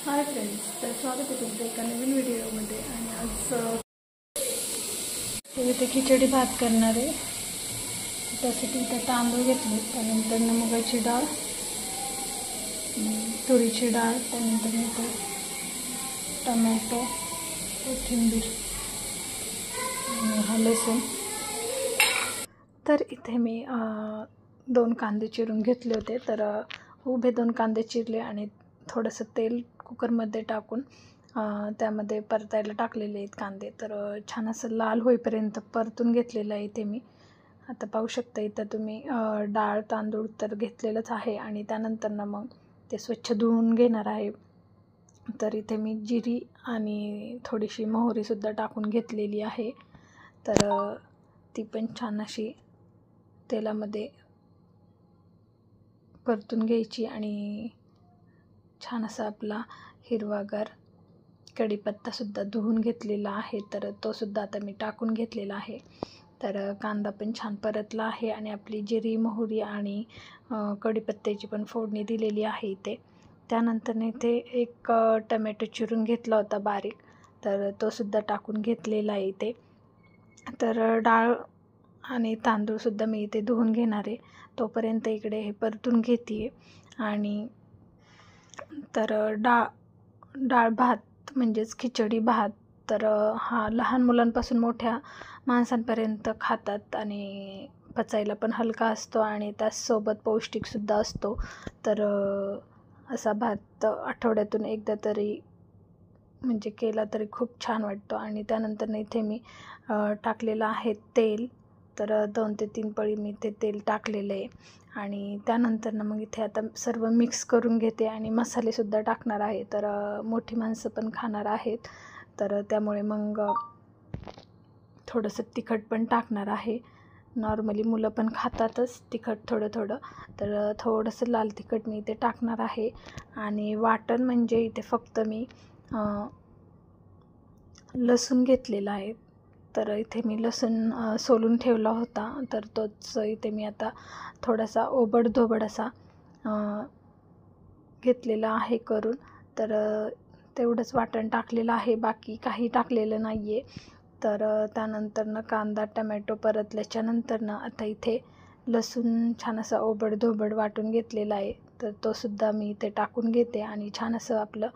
Hi friends, तर स्वागत आहे तुमचं एका नवीन व्हिडिओमध्ये. आणि आज इथे खिचडी भात करणार आहे. त्यासाठी इथे तांदूळ घेतले, त्यानंतर मुगाची डाळ, तुरीची डाळ, त्यानंतर इथे टमॅटो, कोथिंबीर आणि हा लसूण. तर इथे मी 2 कांदे चिरून घेतले होते. तर उभे 2 कांदे चिरले आणि थोडंसं तेल कुकरमध्ये टाकून त्यामध्ये परतायला टाकलेले आहेत कांदे. तर छान असं लाल होईपर्यंत परतून घेतलेलं आहे इथे मी. आता पाहू शकता इथं तुम्ही डाळ तांदूळ तर घेतलेलंच आहे आणि त्यानंतर मग ते स्वच्छ धुवून घेणार आहे. तर इथे मी जिरी आणि थोडीशी मोहरीसुद्धा टाकून घेतलेली आहे. तर ती पण छान अशी तेलामध्ये परतून घ्यायची आणि छान असा आपला हिरवागार कढीपत्तासुद्धा धुवून घेतलेला आहे. तर तोसुद्धा आता मी टाकून घेतलेला आहे. तर कांदा पण छान परतला आहे आणि आपली जिरी मोहरी आणि कढीपत्त्याची पण फोडणी दिलेली आहे इथे. त्यानंतर इथे एक टमॅटो चिरून घेतला होता बारीक, तर तोसुद्धा टाकून घेतलेला आहे इथे. तर डाळ आणि तांदूळसुद्धा मी इथे धुवून घेणार आहे. तोपर्यंत इकडे हे परतून घेते आहे. आणि तर डाळ भात म्हणजेच खिचडी भात तर हा लहान मुलांपासून मोठ्या माणसांपर्यंत खातात आणि पचायला पण हलका असतो आणि त्याचसोबत पौष्टिकसुद्धा असतो. तर असा भात आठवड्यातून एकदा तरी म्हणजे केला तरी खूप छान वाटतो. आणि त्यानंतर इथे मी टाकलेलं आहे तेल. तर 2 ते 3 पळी मी ते तेल टाकलेलं आहे. आणि त्यानंतर मग इथे आता सर्व मिक्स करून घेते आणि मसालेसुद्धा टाकणार आहे. तर मोठी माणसं पण खाणार आहेत, तर त्यामुळे मग थोडंसं तिखट पण टाकणार आहे. नॉर्मली मुलं पण खातातच तिखट थोडं, तर थोडंसं लाल तिखट मी इथे टाकणार आहे. आणि वाटण म्हणजे इथे फक्त मी लसूण घेतलेला आहे. तर इथे मी लसूण सोलून ठेवला होता, तर तोच इथे मी आता थोडासा ओबडधोबड असा घेतलेला आहे करून. तर तेवढंच वाटण टाकलेलं आहे, बाकी काही टाकलेलं नाही आहे. तर त्यानंतर कांदा टमॅटो परतल्याच्या नंतर आता इथे लसूण छान असा ओबडधोबड वाटून घेतलेला आहे. तर तोसुद्धा मी इथे टाकून घेते आणि छान असं आपलं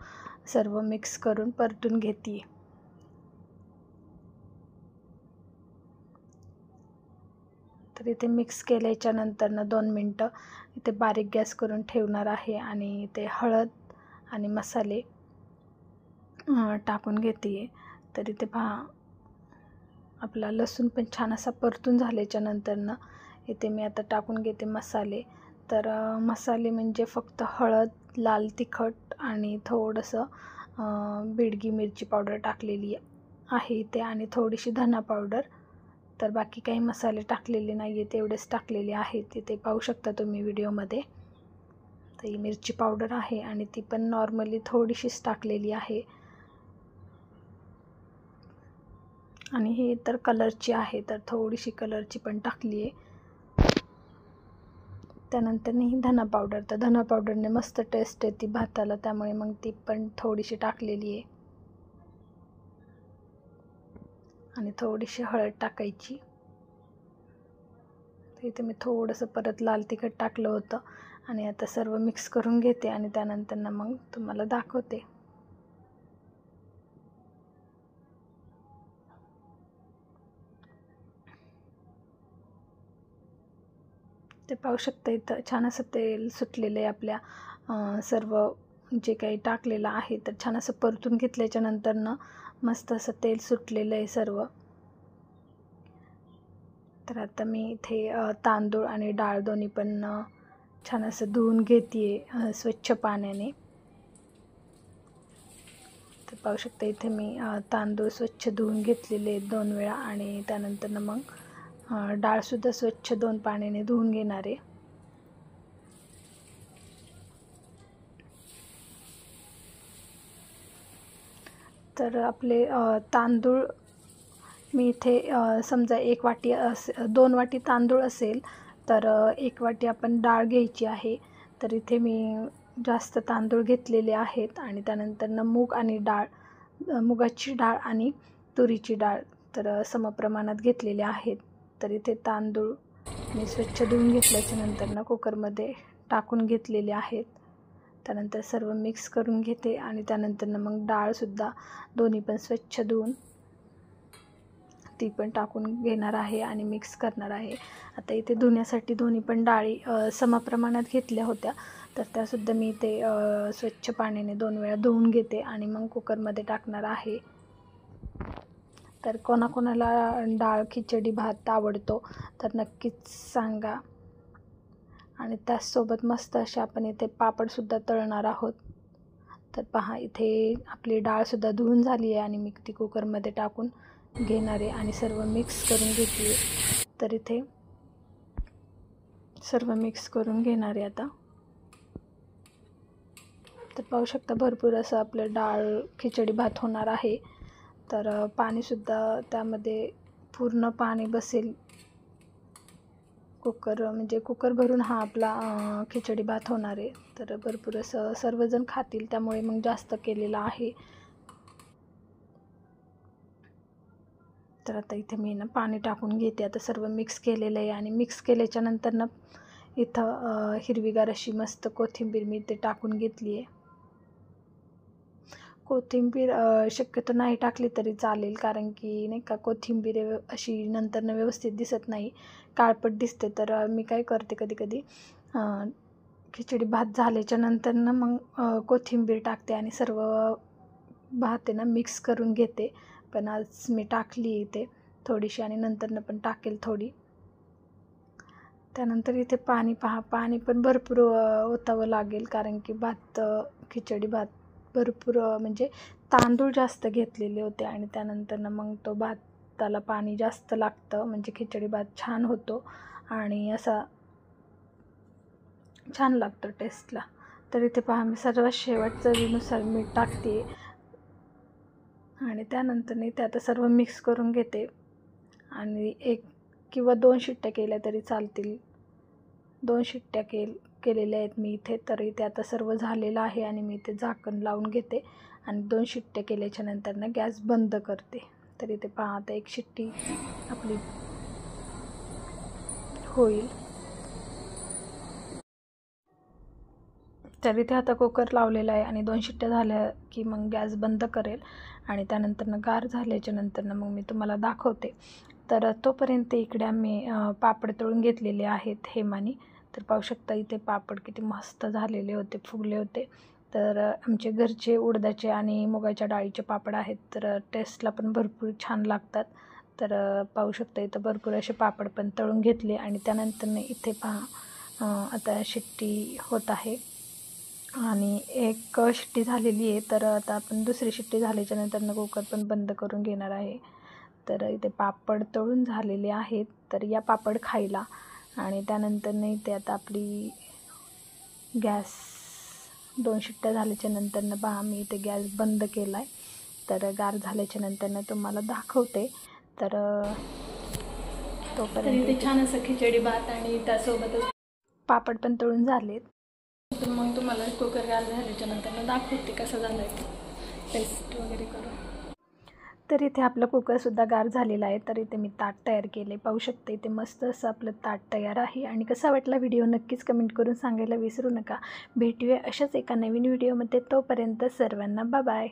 सर्व मिक्स करून परतून घेते. तर इथे मिक्स केल्याच्या नंतर 2 मिनटं इथे बारीक गॅस करून ठेवणार आहे. आणि इथे हळद आणि मसाले टाकून घेते. तर इथे पहा आपला लसूण पण छान असा परतून झाल्याच्या नंतर इथे मी आता टाकून घेते मसाले. तर मसाले म्हणजे फक्त हळद, लाल तिखट आणि थोडंसं बेडगी मिरची पावडर टाकलेली आहे इथे आणि थोडीशी धना पावडर. तर बाकी काही मसाले टाकलेले नाही आहेत, तेवढेच टाकलेले आहेत. तिथे पाहू शकता तुम्ही व्हिडिओमध्ये. तर ही मिरची पावडर आहे आणि ती पण नॉर्मली थोडीशीच टाकलेली आहे. आणि ही तर कलरची आहे, तर थोडीशी कलरची पण टाकली आहे. त्यानंतर ही धना पावडर, तर धना पावडरने मस्त टेस्ट येते भाताला, त्यामुळे मग ती पण थोडीशी टाकलेली आहे. आणि थोडीशी हळद टाकायची. तर इथे मी थोडंसं परत लाल तिखट टाकलं होतं. आणि आता सर्व मिक्स करून घेते आणि त्यानंतर मग तुम्हाला दाखवते. ते पाहू शकता इथं छान असं तेल सुटलेलं आहे आपल्या सर्व जे काही टाकलेलं आहे. तर छान असं परतून घेतल्याच्या नंतर मस्त असं तेल सुटलेलं आहे सर्व. तर आता मी इथे तांदूळ आणि डाळ दोन्ही पण छान असं धुवून घेते स्वच्छ पाण्याने. तर पाहू शकता इथे मी तांदूळ स्वच्छ धुवून घेतलेले आहेत 2 वेळा आणि त्यानंतर मग डाळसुद्धा स्वच्छ 2 पाण्याने धुवून घेणार आहे. तर आपले तांदूळ मी इथे समजा 1 वाटी 2 वाटी तांदूळ असेल तर 1 वाटी आपण डाळ घ्यायची आहे. तर इथे मी जास्त तांदूळ घेतलेले आहेत आणि त्यानंतर मूग आणि डाळ, मुगाची डाळ आणि तुरीची डाळ तर समप्रमाणात घेतलेले आहेत. तर इथे तांदूळ मी स्वच्छ धुवून घेतल्याच्या नंतर कुकरमध्ये टाकून घेतलेले आहेत. त्यानंतर सर्व मिक्स करून घेते आणि त्यानंतर मग डाळसुद्धा दोन्ही पण स्वच्छ धुवून ती पण टाकून घेणार आहे आणि मिक्स करणार आहे. आता इथे धुण्यासाठी दोन्ही पण डाळी समप्रमाणात घेतल्या होत्या, तर त्यासुद्धा मी इथे स्वच्छ पाण्याने 2 वेळा धुवून घेते आणि मग कुकरमध्ये टाकणार आहे. तर कोणाकोणाला डाळ खिचडी भात आवडतो तर नक्कीच सांगा. आणि त्याचसोबत मस्त असे आपण इथे पापडसुद्धा तळणार आहोत. तर पहा, इथे आपली डाळसुद्धा धुवून झाली आहे आणि मी ती कुकरमध्ये टाकून घेणार आहे आणि सर्व मिक्स करून घेतली. तर इथे सर्व मिक्स करून घेणार आहे आता. तर पाहू शकता भरपूर असं आपलं डाळ खिचडी भात होणार आहे. तर पाणीसुद्धा त्यामध्ये पूर्ण पाणी बसेल. म्हणजे कुकर भरून हा आपला खिचडी भात होणार आहे. तर भरपूर असं सर्वजण खातील, त्यामुळे मग जास्त केलेला आहे. तर आता इथे मी पाणी टाकून घेते. आता सर्व मिक्स केलेलं आहे आणि मिक्स केल्याच्या नंतर इथं हिरवीगार अशी मस्त कोथिंबीर मी इथे टाकून घेतली आहे. कोथिंबीर शक्यतो नाही टाकली तरी चालेल, कारण की नाही का कोथिंबीर अशी नंतर व्यवस्थित दिसत नाही, काळपट दिसते. तर मी काय करते कधी खिचडी भात झाल्याच्या नंतर मग कोथिंबीर टाकते आणि सर्व भात मिक्स करून घेते. पण आज मी टाकली इथे थोडीशी आणि नंतर पण टाकेल थोडी. त्यानंतर इथे पाणी पण भरपूर ओतावं लागेल, कारण की खिचडी भात भरपूर म्हणजे तांदूळ जास्त घेतलेले होते आणि त्यानंतर मग तो भाताला पाणी जास्त लागतं, म्हणजे खिचडी भात छान होतो आणि असा छान लागतो टेस्टला. तर इथे पहा, मी सर्व शेवट चवीनुसार मीठ टाकते आणि त्यानंतर इथे आता सर्व मिक्स करून घेते आणि 1 किंवा 2 शिट्ट्या केल्या तरी चालतील. 2 शिट्ट्या केलेल्या आहेत मी इथे. तर इथे आता सर्व झालेलं आहे आणि मी इथे झाकण लावून घेते आणि 2 शिट्ट्या केल्याच्या नंतर गॅस बंद करते. तर इथे पहा, आता 1 शिट्टी आपली होईल. तर इथे आता कुकर लावलेला आहे आणि 2 शिट्ट्या झाल्या की मग गॅस बंद करेल आणि त्यानंतर गार झाल्याच्या नंतर मग मी तुम्हाला दाखवते. तर तोपर्यंत इकडे आम्ही पापड तळून घेतलेले आहेत हेमाने. तर पाहू शकता इथे पापड किती मस्त झालेले होते, फुगले होते. तर आमचे घरचे उडदाचे आणि मुगाच्या डाळीचे पापड आहेत, तर टेस्टला पण भरपूर छान लागतात. तर पाहू शकता इथं भरपूर असे पापड पण तळून घेतले आणि त्यानंतर इथे पहा आता शिट्टी होत आहे आणि 1 शिट्टी झालेली आहे. तर आता आपण दुसरी शिट्टी झाल्याच्या नंतर कुकर पण बंद करून घेणार आहे. तर इथे पापड तळून झालेले आहेत. तर या पापड खायला आणि त्यानंतर इथे आता आपली गॅस 2 शिट्ट्या झाल्याच्या नंतर पहा, मी इथे गॅस बंद केला आहे. तर गार झाल्याच्या नंतर तुम्हाला दाखवते. तर तोपर्यंत इथे छान असं खिचडी भात आणि त्यासोबतच पापड पण तळून झालेत. तर मग तुम्हाला कुकर गार झाल्याच्या नंतर दाखवते कसं झालं आहे टेस्ट वगैरे करून. तर इथे आपलं कुकरसुद्धा गार झालेला आहे. तर इथे मी ताट तयार केले, पाहू शकते. इथे मस्त असं आपलं ताट तयार आहे. आणि कसा वाटला व्हिडिओ नक्कीच कमेंट करून सांगायला विसरू नका. भेटूया अशाच एका नवीन व्हिडिओमध्ये. तोपर्यंत सर्वांना बाय बाय.